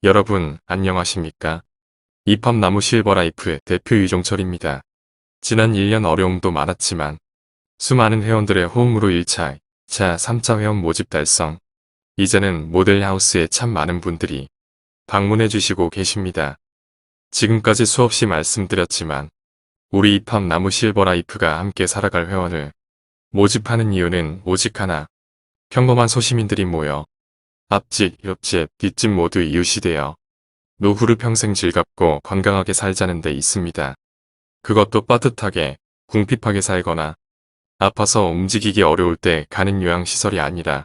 여러분, 안녕하십니까? 이팝나무 실버라이프의 대표 유종철입니다. 지난 1년 어려움도 많았지만 수많은 회원들의 호응으로 1차, 2차, 3차 회원 모집 달성. 이제는 모델하우스에 참 많은 분들이 방문해 주시고 계십니다. 지금까지 수없이 말씀드렸지만 우리 이팝나무 실버라이프가 함께 살아갈 회원을 모집하는 이유는 오직 하나. 평범한 소시민들이 모여 앞집, 옆집, 뒷집 모두 이웃이 되어 노후를 평생 즐겁고 건강하게 살자는 데 있습니다. 그것도 빠듯하게, 궁핍하게 살거나 아파서 움직이기 어려울 때 가는 요양시설이 아니라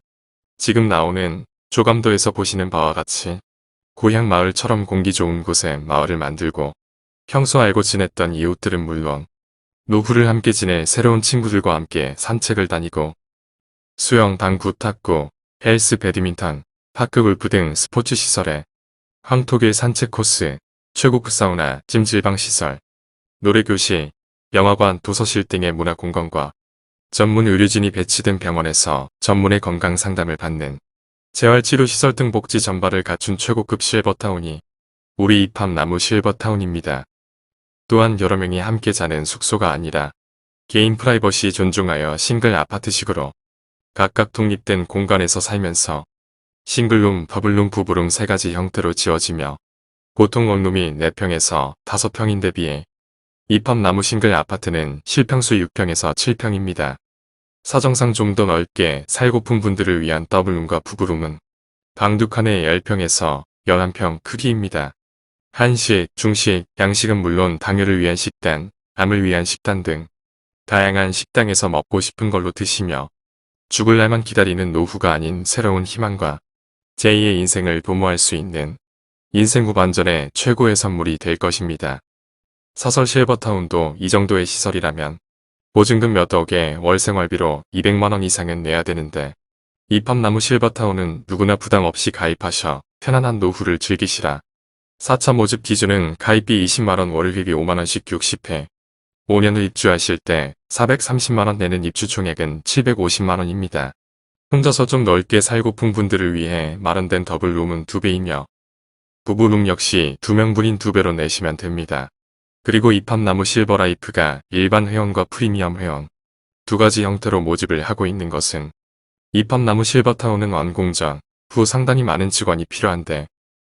지금 나오는 조감도에서 보시는 바와 같이 고향 마을처럼 공기 좋은 곳에 마을을 만들고 평소 알고 지냈던 이웃들은 물론 노후를 함께 지낼 새로운 친구들과 함께 산책을 다니고 수영, 당구, 탁구, 헬스, 배드민턴, 파크 골프 등 스포츠 시설에 황토길 산책 코스, 최고급 사우나, 찜질방 시설, 노래교실, 영화관, 도서실 등의 문화공간과 전문 의료진이 배치된 병원에서 전문의 건강 상담을 받는 재활치료시설 등 복지 전반을 갖춘 최고급 실버타운이 우리 이팝나무 실버타운입니다. 또한 여러 명이 함께 자는 숙소가 아니라 개인 프라이버시 존중하여 싱글 아파트식으로 각각 독립된 공간에서 살면서 싱글룸, 더블룸, 부부룸 3가지 형태로 지어지며 보통 원룸이 4평에서 5평인데 비해 이팝나무 싱글 아파트는 실평수 6평에서 7평입니다. 사정상 좀 더 넓게 살고픈 분들을 위한 더블룸과 부부룸은 방 2칸에 10평에서 11평 크기입니다. 한식, 중식, 양식은 물론 당뇨를 위한 식단, 암을 위한 식단 등 다양한 식당에서 먹고 싶은 걸로 드시며 죽을 날만 기다리는 노후가 아닌 새로운 희망과 제2의 인생을 도모할 수 있는 인생 후반전의 최고의 선물이 될 것입니다. 사설 실버타운도 이 정도의 시설이라면 보증금 몇 억에 월 생활비로 200만원 이상은 내야 되는데 이팝나무 실버타운은 누구나 부담 없이 가입하셔 편안한 노후를 즐기시라. 4차 모집 기준은 가입비 20만원 월회비 5만원씩 60회. 5년을 입주하실 때 430만원 내는 입주 총액은 750만원입니다. 혼자서 좀 넓게 살고픈 분들을 위해 마련된 더블룸은 2배이며 부부룸 역시 2명분인 2배로 내시면 됩니다. 그리고 이팝나무 실버라이프가 일반 회원과 프리미엄 회원 2가지 형태로 모집을 하고 있는 것은 이팝나무 실버타운은 완공 전, 후 상당히 많은 직원이 필요한데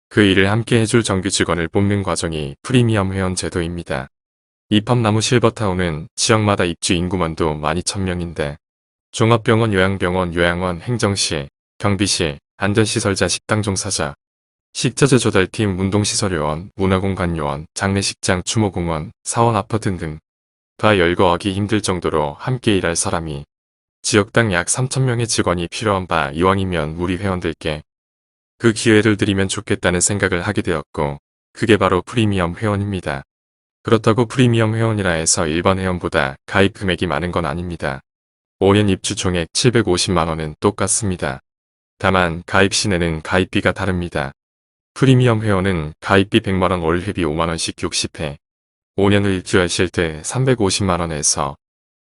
그 일을 함께 해줄 정규 직원을 뽑는 과정이 프리미엄 회원 제도입니다. 이팝나무 실버타운은 지역마다 입주 인구만도 12,000명인데 종합병원, 요양병원, 요양원, 행정실, 경비실, 안전시설자, 식당 종사자, 식자재 조달팀, 운동시설요원, 문화공간요원, 장례식장, 추모공원, 사원 아파트 등 다 열거하기 힘들 정도로 함께 일할 사람이 지역당 약 3,000명의 직원이 필요한 바 이왕이면 우리 회원들께 그 기회를 드리면 좋겠다는 생각을 하게 되었고 그게 바로 프리미엄 회원입니다. 그렇다고 프리미엄 회원이라 해서 일반 회원보다 가입 금액이 많은 건 아닙니다. 5년 입주 총액 750만원은 똑같습니다. 다만 가입 시 내는 가입비가 다릅니다. 프리미엄 회원은 가입비 100만원 월회비 5만원씩 60회. 5년을 입주하실 때 350만원에서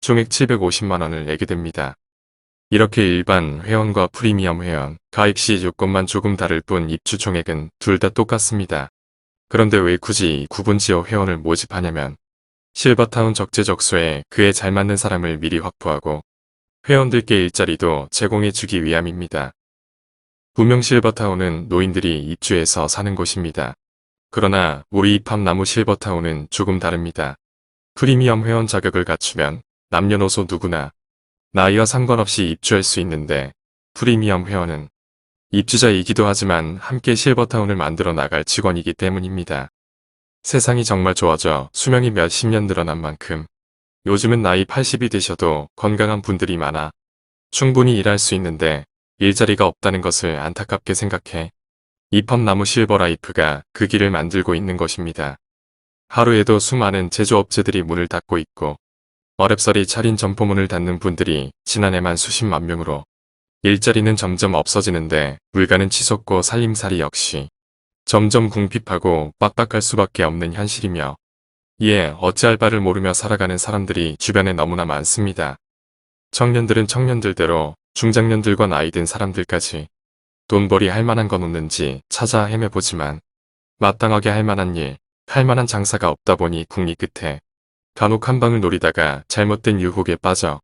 총액 750만원을 내게 됩니다. 이렇게 일반 회원과 프리미엄 회원, 가입 시 요건만 조금 다를 뿐 입주 총액은 둘 다 똑같습니다. 그런데 왜 굳이 구분지어 회원을 모집하냐면 실버타운 적재적소에 그에 잘 맞는 사람을 미리 확보하고 회원들께 일자리도 제공해 주기 위함입니다. 분명 실버타운은 노인들이 입주해서 사는 곳입니다. 그러나 우리 이팝나무 실버타운은 조금 다릅니다. 프리미엄 회원 자격을 갖추면 남녀노소 누구나 나이와 상관없이 입주할 수 있는데 프리미엄 회원은 입주자이기도 하지만 함께 실버타운을 만들어 나갈 직원이기 때문입니다. 세상이 정말 좋아져 수명이 몇십 년 늘어난 만큼 요즘은 나이 80이 되셔도 건강한 분들이 많아 충분히 일할 수 있는데 일자리가 없다는 것을 안타깝게 생각해 이팝나무 실버라이프가 그 길을 만들고 있는 것입니다. 하루에도 수많은 제조업체들이 문을 닫고 있고 어렵사리 차린 점포문을 닫는 분들이 지난해만 수십만 명으로 일자리는 점점 없어지는데 물가는 치솟고 살림살이 역시 점점 궁핍하고 빡빡할 수밖에 없는 현실이며 이에 어찌할 바를 모르며 살아가는 사람들이 주변에 너무나 많습니다. 청년들은 청년들대로 중장년들과 나이 든 사람들까지 돈벌이 할 만한 건 없는지 찾아 헤매보지만 마땅하게 할 만한 일, 할 만한 장사가 없다 보니 궁리 끝에 간혹 한 방을 노리다가 잘못된 유혹에 빠져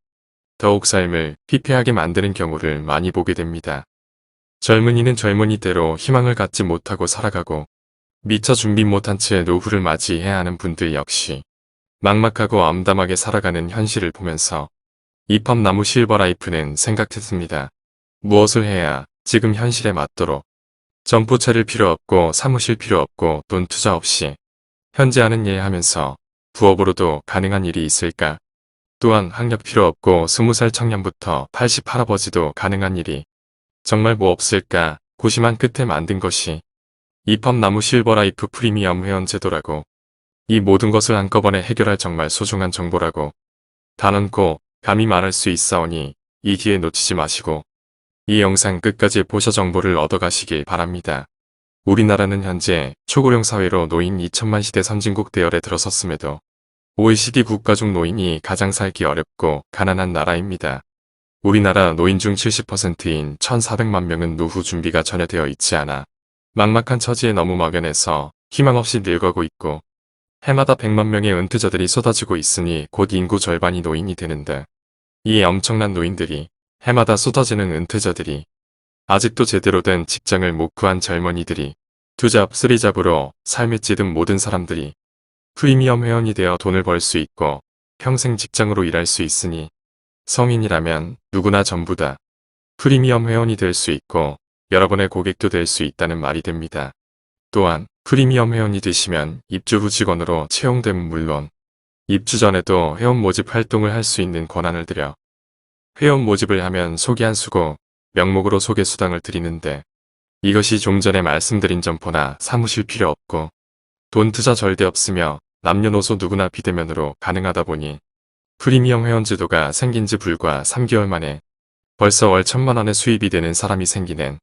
더욱 삶을 피폐하게 만드는 경우를 많이 보게 됩니다. 젊은이는 젊은이대로 희망을 갖지 못하고 살아가고 미처 준비 못한 채 노후를 맞이해야 하는 분들 역시 막막하고 암담하게 살아가는 현실을 보면서 이팝나무 실버라이프는 생각했습니다. 무엇을 해야 지금 현실에 맞도록 점포 차릴 필요 없고 사무실 필요 없고 돈 투자 없이 현재 하는 일 하면서 부업으로도 가능한 일이 있을까? 또한 학력 필요 없고 20살 청년부터 80 할아버지도 가능한 일이 정말 뭐 없을까 고심한 끝에 만든 것이 이팝나무 실버라이프 프리미엄 회원 제도라고. 이 모든 것을 한꺼번에 해결할 정말 소중한 정보라고. 단언코 감히 말할 수 있사오니 이 기회 놓치지 마시고 이 영상 끝까지 보셔 정보를 얻어가시길 바랍니다. 우리나라는 현재 초고령 사회로 노인 2천만 시대 선진국 대열에 들어섰음에도 OECD 국가 중 노인이 가장 살기 어렵고 가난한 나라입니다. 우리나라 노인 중 70%인 1,400만 명은 노후 준비가 전혀 되어 있지 않아 막막한 처지에 너무 막연해서 희망 없이 늙어가고 있고 해마다 100만 명의 은퇴자들이 쏟아지고 있으니 곧 인구 절반이 노인이 되는데 이 엄청난 노인들이 해마다 쏟아지는 은퇴자들이 아직도 제대로 된 직장을 못 구한 젊은이들이 투잡, 쓰리잡으로 삶에 찌든 모든 사람들이 프리미엄 회원이 되어 돈을 벌 수 있고 평생 직장으로 일할 수 있으니 성인이라면 누구나 전부 다 프리미엄 회원이 될 수 있고 여러분의 고객도 될 수 있다는 말이 됩니다. 또한 프리미엄 회원이 되시면 입주 후 직원으로 채용되면 물론 입주 전에도 회원 모집 활동을 할 수 있는 권한을 드려 회원 모집을 하면 소개한 수고, 명목으로 소개 수당을 드리는데 이것이 좀 전에 말씀드린 점포나 사무실 필요 없고 돈 투자 절대 없으며 남녀노소 누구나 비대면으로 가능하다 보니 프리미엄 회원 제도가 생긴 지 불과 3개월 만에 벌써 월 1,000만 원의 수입이 되는 사람이 생기는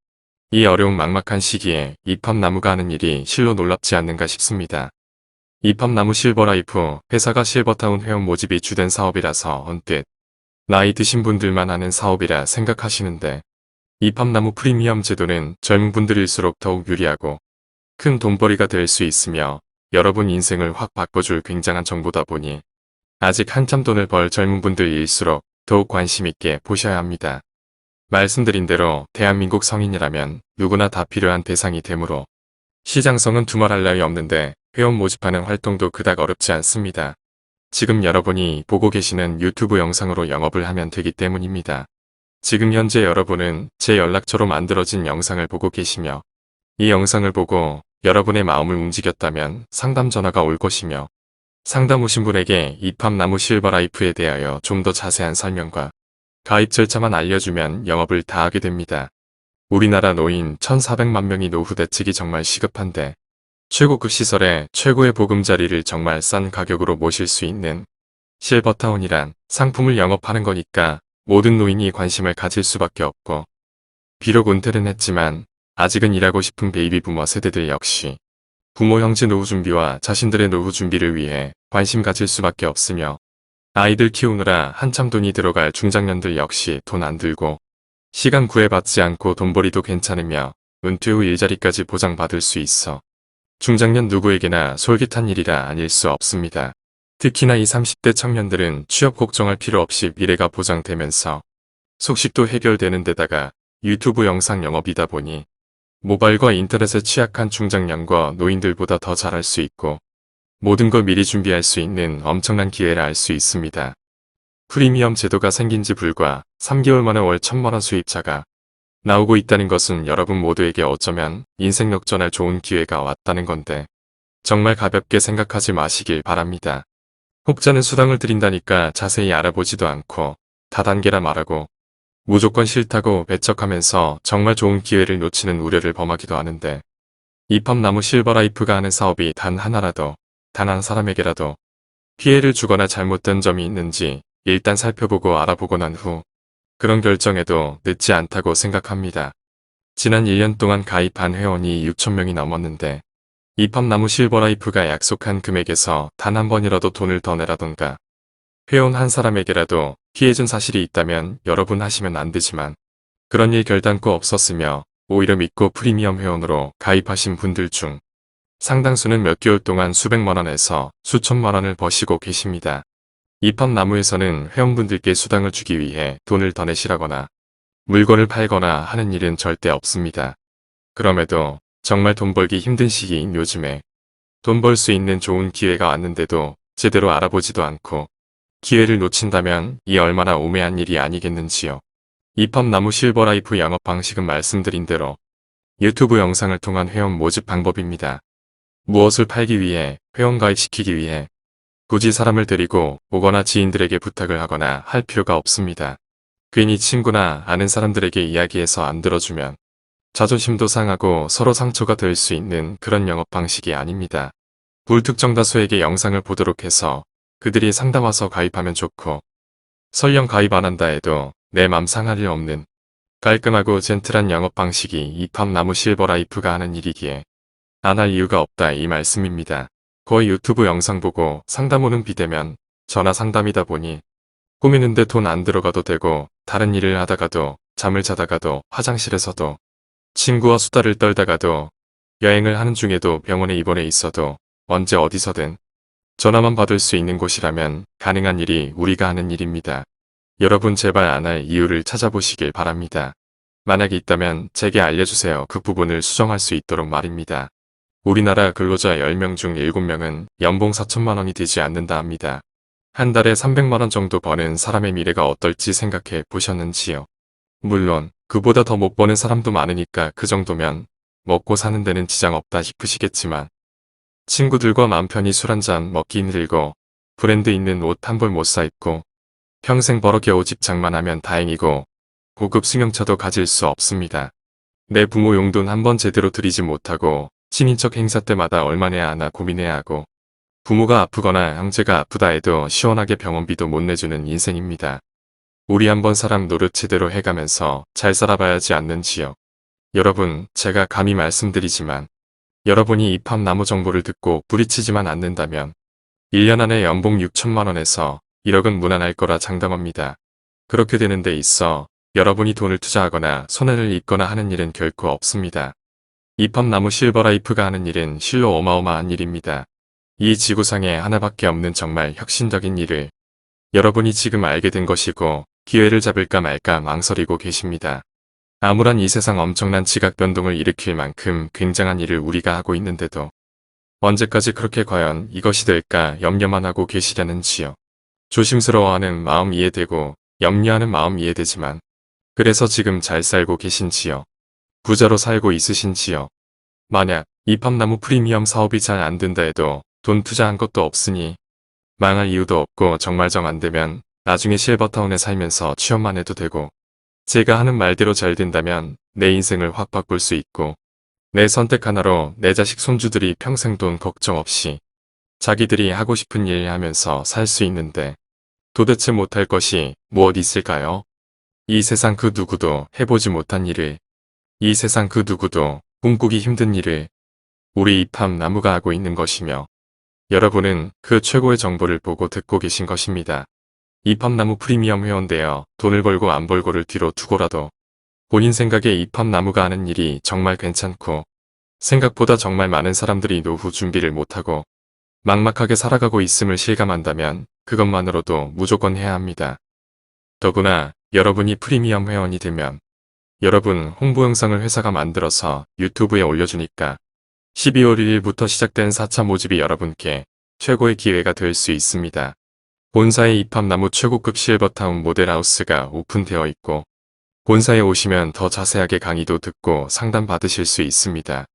이 어려운 막막한 시기에 이팝나무가 하는 일이 실로 놀랍지 않는가 싶습니다. 이팝나무 실버라이프 회사가 실버타운 회원 모집이 주된 사업이라서 언뜻 나이 드신 분들만 하는 사업이라 생각하시는데 이팝나무 프리미엄 제도는 젊은 분들일수록 더욱 유리하고 큰 돈벌이가 될 수 있으며 여러분 인생을 확 바꿔줄 굉장한 정보다 보니 아직 한참 돈을 벌 젊은 분들일수록 더욱 관심 있게 보셔야 합니다. 말씀드린 대로 대한민국 성인이라면 누구나 다 필요한 대상이 되므로 시장성은 두말할 나위 없는데 회원 모집하는 활동도 그닥 어렵지 않습니다. 지금 여러분이 보고 계시는 유튜브 영상으로 영업을 하면 되기 때문입니다. 지금 현재 여러분은 제 연락처로 만들어진 영상을 보고 계시며 이 영상을 보고 여러분의 마음을 움직였다면 상담 전화가 올 것이며 상담 오신 분에게 이팝나무 실버라이프에 대하여 좀 더 자세한 설명과 가입 절차만 알려주면 영업을 다 하게 됩니다. 우리나라 노인 1,400만 명이 노후 대책이 정말 시급한데 최고급 시설에 최고의 보금자리를 정말 싼 가격으로 모실 수 있는 실버타운이란 상품을 영업하는 거니까 모든 노인이 관심을 가질 수밖에 없고 비록 은퇴는 했지만 아직은 일하고 싶은 베이비부머 세대들 역시 부모 형제 노후 준비와 자신들의 노후 준비를 위해 관심 가질 수밖에 없으며 아이들 키우느라 한참 돈이 들어갈 중장년들 역시 돈 안 들고 시간 구애받지 않고 돈벌이도 괜찮으며 은퇴 후 일자리까지 보장받을 수 있어 중장년 누구에게나 솔깃한 일이라 아닐 수 없습니다. 특히나 이 30대 청년들은 취업 걱정할 필요 없이 미래가 보장되면서 속식도 해결되는 데다가 유튜브 영상 영업이다 보니 모바일과 인터넷에 취약한 중장년과 노인들보다 더 잘할 수 있고 모든 걸 미리 준비할 수 있는 엄청난 기회라 알 수 있습니다. 프리미엄 제도가 생긴 지 불과 3개월 만에 월 1,000만 원 수입자가 나오고 있다는 것은 여러분 모두에게 어쩌면 인생 역전할 좋은 기회가 왔다는 건데 정말 가볍게 생각하지 마시길 바랍니다. 혹자는 수당을 드린다니까 자세히 알아보지도 않고 다단계라 말하고 무조건 싫다고 배척하면서 정말 좋은 기회를 놓치는 우려를 범하기도 하는데 이팝나무 실버라이프가 하는 사업이 단 하나라도 단 한 사람에게라도 피해를 주거나 잘못된 점이 있는지 일단 살펴보고 알아보고 난 후 그런 결정에도 늦지 않다고 생각합니다. 지난 1년 동안 가입한 회원이 6,000명이 넘었는데 이팝나무 실버라이프가 약속한 금액에서 단 한 번이라도 돈을 더 내라던가 회원 한 사람에게라도 피해준 사실이 있다면 여러분 하시면 안 되지만 그런 일 결단코 없었으며 오히려 믿고 프리미엄 회원으로 가입하신 분들 중 상당수는 몇 개월 동안 수백만 원에서 수천만 원을 버시고 계십니다. 입합나무에서는 회원분들께 수당을 주기 위해 돈을 더 내시라거나 물건을 팔거나 하는 일은 절대 없습니다. 그럼에도 정말 돈 벌기 힘든 시기인 요즘에 돈 벌 수 있는 좋은 기회가 왔는데도 제대로 알아보지도 않고 기회를 놓친다면 이 얼마나 오매한 일이 아니겠는지요. 입합나무 실버라이프 영업 방식은 말씀드린 대로 유튜브 영상을 통한 회원 모집 방법입니다. 무엇을 팔기 위해, 회원 가입시키기 위해 굳이 사람을 데리고 오거나 지인들에게 부탁을 하거나 할 필요가 없습니다. 괜히 친구나 아는 사람들에게 이야기해서 안 들어주면 자존심도 상하고 서로 상처가 될 수 있는 그런 영업 방식이 아닙니다. 불특정 다수에게 영상을 보도록 해서 그들이 상담 와서 가입하면 좋고 설령 가입 안 한다 해도 내 맘 상할 일 없는 깔끔하고 젠틀한 영업 방식이 입합나무 실버라이프가 하는 일이기에 안 할 이유가 없다 이 말씀입니다. 거의 유튜브 영상 보고 상담 오는 비대면 전화 상담이다 보니 꾸미는데 돈 안 들어가도 되고 다른 일을 하다가도 잠을 자다가도 화장실에서도 친구와 수다를 떨다가도 여행을 하는 중에도 병원에 입원해 있어도 언제 어디서든 전화만 받을 수 있는 곳이라면 가능한 일이 우리가 하는 일입니다. 여러분 제발 안 할 이유를 찾아보시길 바랍니다. 만약에 있다면 제게 알려주세요. 그 부분을 수정할 수 있도록 말입니다. 우리나라 근로자 10명 중 7명은 연봉 4천만 원이 되지 않는다 합니다. 한 달에 300만 원 정도 버는 사람의 미래가 어떨지 생각해 보셨는지요? 물론 그보다 더 못 버는 사람도 많으니까 그 정도면 먹고 사는 데는 지장 없다 싶으시겠지만 친구들과 맘 편히 술 한잔 먹기 힘들고 브랜드 있는 옷 한 벌 못 사 입고 평생 벌어 겨우 집장만 하면 다행이고 고급 승용차도 가질 수 없습니다. 내 부모 용돈 한 번 제대로 드리지 못하고 친인척 행사 때마다 얼마 내야 하나 고민해야 하고 부모가 아프거나 형제가 아프다 해도 시원하게 병원비도 못 내주는 인생입니다. 우리 한번 사람 노릇 제대로 해가면서 잘 살아봐야지 않는지요. 여러분 제가 감히 말씀드리지만 여러분이 입합나무 정보를 듣고 뿌리치지만 않는다면 1년 안에 연봉 6천만 원에서 1억은 무난할 거라 장담합니다. 그렇게 되는 데 있어 여러분이 돈을 투자하거나 손해를 입거나 하는 일은 결코 없습니다. 입합나무 실버라이프가 하는 일은 실로 어마어마한 일입니다. 이 지구상에 하나밖에 없는 정말 혁신적인 일을 여러분이 지금 알게 된 것이고 기회를 잡을까 말까 망설이고 계십니다. 아무런 이 세상 엄청난 지각 변동을 일으킬 만큼 굉장한 일을 우리가 하고 있는데도 언제까지 그렇게 과연 이것이 될까 염려만 하고 계시려는지요. 조심스러워하는 마음 이해되고 염려하는 마음 이해되지만 그래서 지금 잘 살고 계신지요. 부자로 살고 있으신지요. 만약 입합나무 프리미엄 사업이 잘 안 된다 해도 돈 투자한 것도 없으니 망할 이유도 없고 정말 정 안 되면 나중에 실버타운에 살면서 취업만 해도 되고 제가 하는 말대로 잘 된다면 내 인생을 확 바꿀 수 있고 내 선택 하나로 내 자식 손주들이 평생 돈 걱정 없이 자기들이 하고 싶은 일 하면서 살 수 있는데 도대체 못할 것이 무엇 있을까요? 이 세상 그 누구도 해보지 못한 일을 이 세상 그 누구도 꿈꾸기 힘든 일을 우리 입합나무가 하고 있는 것이며 여러분은 그 최고의 정보를 보고 듣고 계신 것입니다. 입합나무 프리미엄 회원 되어 돈을 벌고 안 벌고를 뒤로 두고라도 본인 생각에 입합나무가 하는 일이 정말 괜찮고 생각보다 정말 많은 사람들이 노후 준비를 못하고 막막하게 살아가고 있음을 실감한다면 그것만으로도 무조건 해야 합니다. 더구나 여러분이 프리미엄 회원이 되면 여러분 홍보 영상을 회사가 만들어서 유튜브에 올려주니까 12월 1일부터 시작된 4차 모집이 여러분께 최고의 기회가 될 수 있습니다. 본사의 입합나무 최고급 실버타운 모델하우스가 오픈되어 있고 본사에 오시면 더 자세하게 강의도 듣고 상담 받으실 수 있습니다.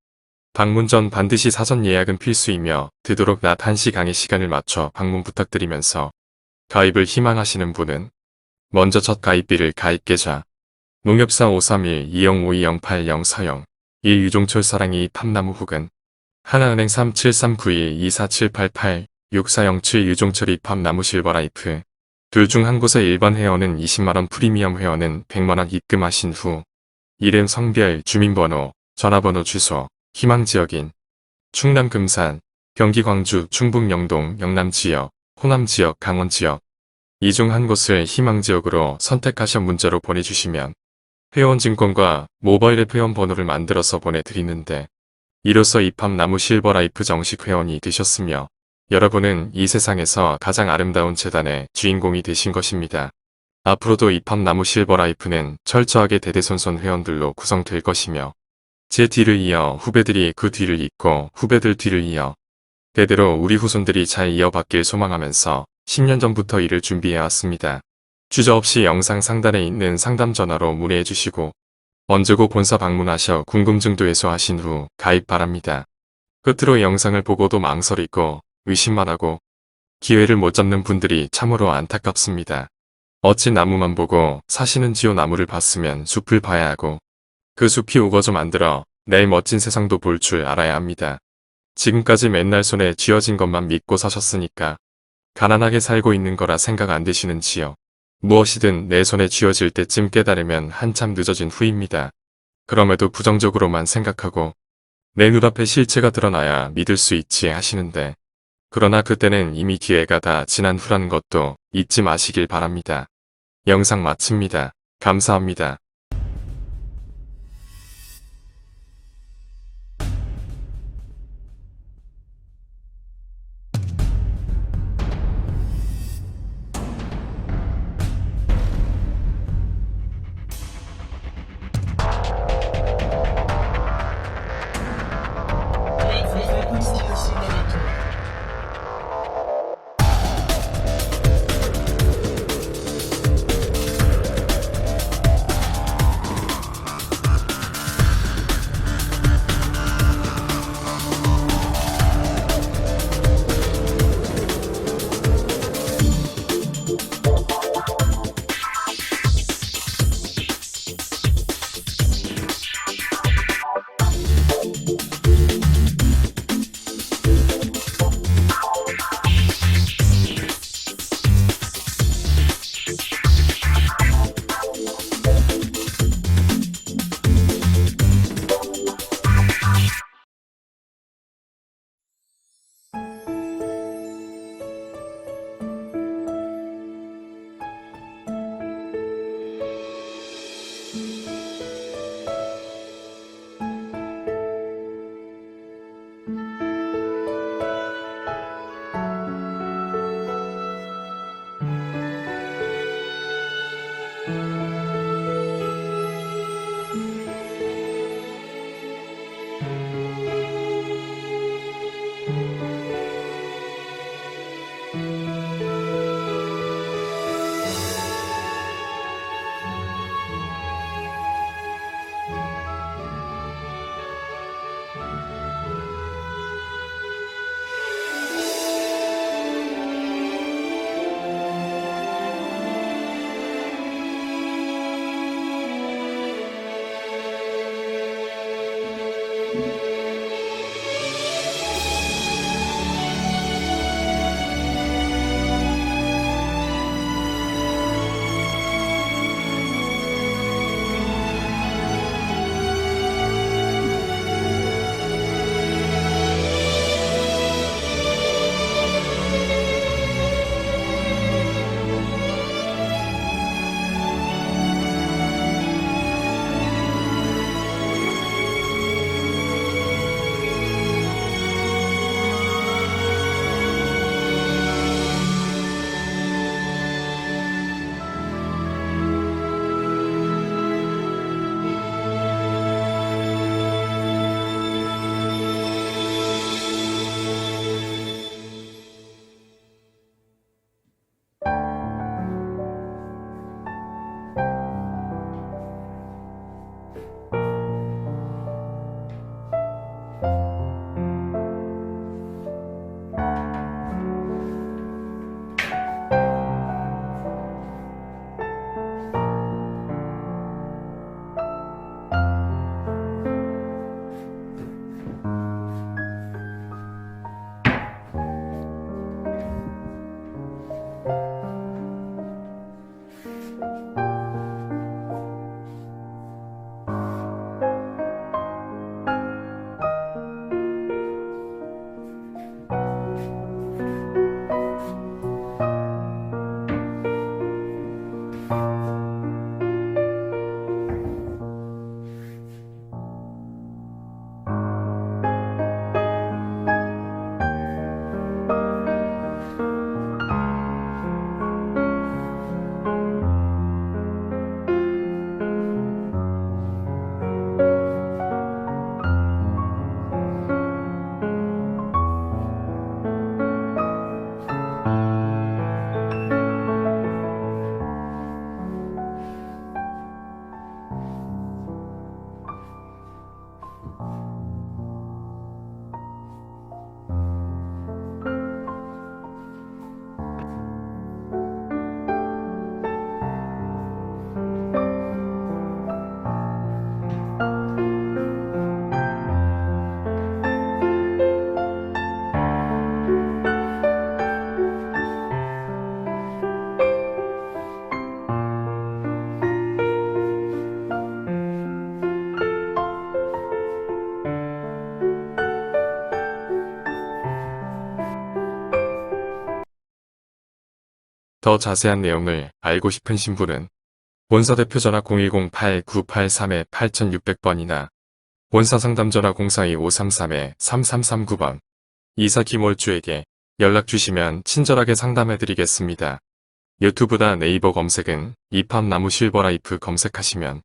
방문 전 반드시 사전 예약은 필수이며 되도록 낮 1시 강의 시간을 맞춰 방문 부탁드리면서 가입을 희망하시는 분은 먼저 첫 가입비를 가입계좌 농협사531-2052-0804 1 유종철 사랑이 입합나무 혹은 하나은행 3739124788 6407 유종철 입합나무 실버라이프 둘 중 한 곳의 일반 회원은 20만원 프리미엄 회원은 100만원 입금하신 후 이름 성별 주민번호 전화번호 주소 희망지역인 충남 금산 경기 광주 충북 영동 영남지역 호남지역 강원지역 이 중 한 곳을 희망지역으로 선택하셔 문자로 보내주시면 회원증권과 모바일 앱 회원번호를 만들어서 보내드리는데 이로써 이팝나무 실버라이프 정식 회원이 되셨으며 여러분은 이 세상에서 가장 아름다운 재단의 주인공이 되신 것입니다. 앞으로도 이팝나무 실버라이프는 철저하게 대대손손 회원들로 구성될 것이며 제 뒤를 이어 후배들이 그 뒤를 잇고 후배들 뒤를 이어 대대로 우리 후손들이 잘 이어받길 소망하면서 10년 전부터 이를 준비해왔습니다. 주저없이 영상 상단에 있는 상담 전화로 문의해 주시고 언제고 본사 방문하셔 궁금증도 해소하신 후 가입 바랍니다. 끝으로 영상을 보고도 망설이고 의심만 하고 기회를 못 잡는 분들이 참으로 안타깝습니다. 어찌 나무만 보고 사시는지요. 나무를 봤으면 숲을 봐야 하고 그 숲이 우거져 만들어 내일 멋진 세상도 볼 줄 알아야 합니다. 지금까지 맨날 손에 쥐어진 것만 믿고 사셨으니까 가난하게 살고 있는 거라 생각 안 되시는지요. 무엇이든 내 손에 쥐어질 때쯤 깨달으면 한참 늦어진 후입니다. 그럼에도 부정적으로만 생각하고 내 눈앞에 실체가 드러나야 믿을 수 있지 하시는데 그러나 그때는 이미 기회가 다 지난 후라는 것도 잊지 마시길 바랍니다. 영상 마칩니다. 감사합니다. 더 자세한 내용을 알고 싶으신 분은 본사 대표 전화 010-8983-8600번이나 본사 상담 전화 042-533-3339번 이사 김월주에게 연락 주시면 친절하게 상담해 드리겠습니다. 유튜브나 네이버 검색은 이팝나무 실버라이프 검색하시면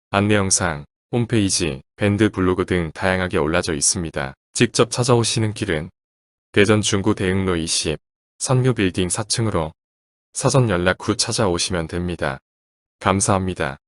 안내 영상, 홈페이지, 밴드 블로그 등 다양하게 올라져 있습니다. 직접 찾아오시는 길은 대전 중구 대흥로 20, 선묘빌딩 4층으로 사전 연락 후 찾아오시면 됩니다. 감사합니다.